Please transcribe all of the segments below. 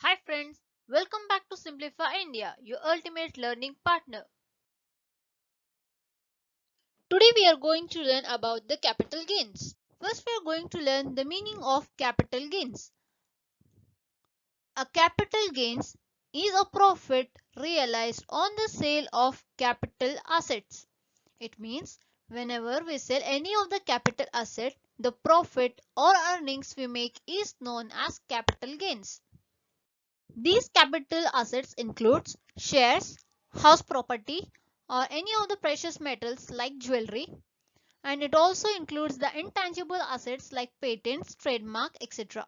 Hi friends, welcome back to Simplify India, your ultimate learning partner. Today we are going to learn about the capital gains. First we are going to learn the meaning of capital gains. A capital gains is a profit realized on the sale of capital assets. It means whenever we sell any of the capital asset, the profit or earnings we make is known as capital gains. These capital assets includes shares, house property, or any of the precious metals like jewelry, and it also includes the intangible assets like patents, trademark, etc.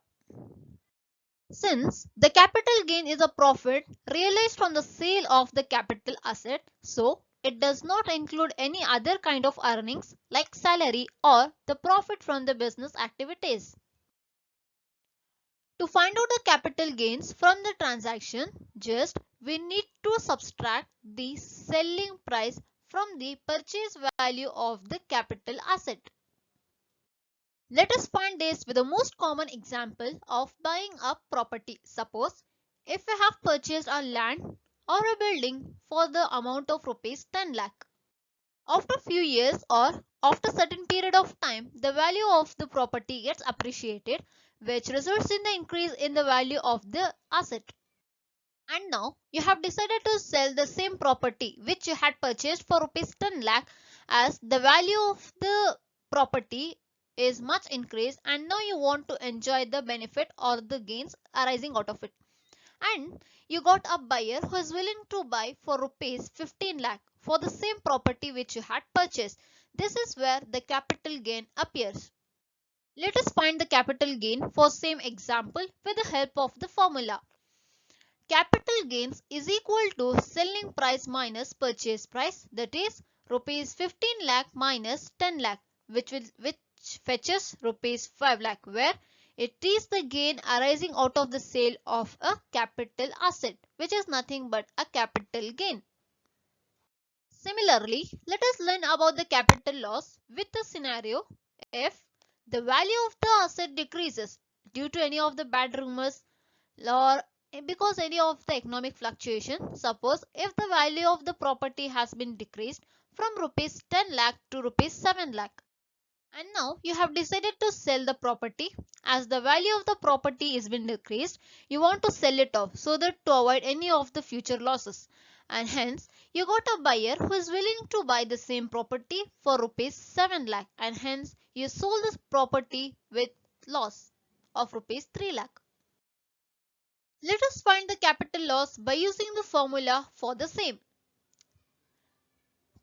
Since the capital gain is a profit realized from the sale of the capital asset, so it does not include any other kind of earnings like salary or the profit from the business activities. To find out the capital gains from the transaction, just we need to subtract the selling price from the purchase value of the capital asset. Let us find this with the most common example of buying a property. Suppose if we have purchased a land or a building for the amount of rupees 10 lakh. After few years or after certain period of time, the value of the property gets appreciated, which results in the increase in the value of the asset. And now you have decided to sell the same property which you had purchased for rupees 10 lakh, as the value of the property is much increased and now you want to enjoy the benefit or the gains arising out of it. And you got a buyer who is willing to buy for rupees 15 lakh for the same property which you had purchased. This is where the capital gain appears. Let us find the capital gain for same example with the help of the formula. Capital gains is equal to selling price minus purchase price, that is rupees 15 lakh minus 10 lakh, which fetches rupees 5 lakh, where it is the gain arising out of the sale of a capital asset, which is nothing but a capital gain. Similarly, let us learn about the capital loss with the scenario if the value of the asset decreases due to any of the bad rumors or because any of the economic fluctuation. Suppose if the value of the property has been decreased from rupees 10 lakh to rupees 7 lakh, and now you have decided to sell the property. As the value of the property is been decreased, you want to sell it off so that to avoid any of the future losses, and hence you got a buyer who is willing to buy the same property for rupees 7 lakh, and hence you sold this property with loss of rupees 3 lakh. Let us find the capital loss by using the formula for the same.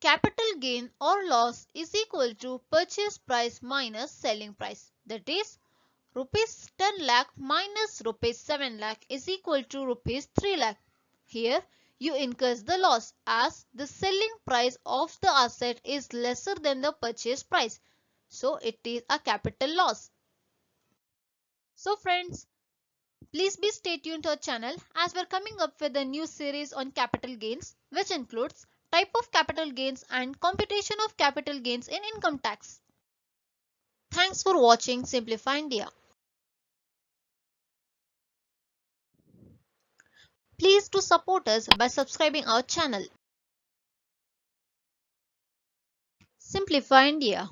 Capital gain or loss is equal to purchase price minus selling price. That is, rupees 10 lakh minus rupees 7 lakh is equal to rupees 3 lakh. Here you incur the loss as the selling price of the asset is lesser than the purchase price. So it is a capital loss. So friends, please be stay tuned to our channel as we're coming up with a new series on capital gains, which includes type of capital gains and computation of capital gains in income tax. Thanks for watching Simplify India. Please do support us by subscribing our channel. Simplify India.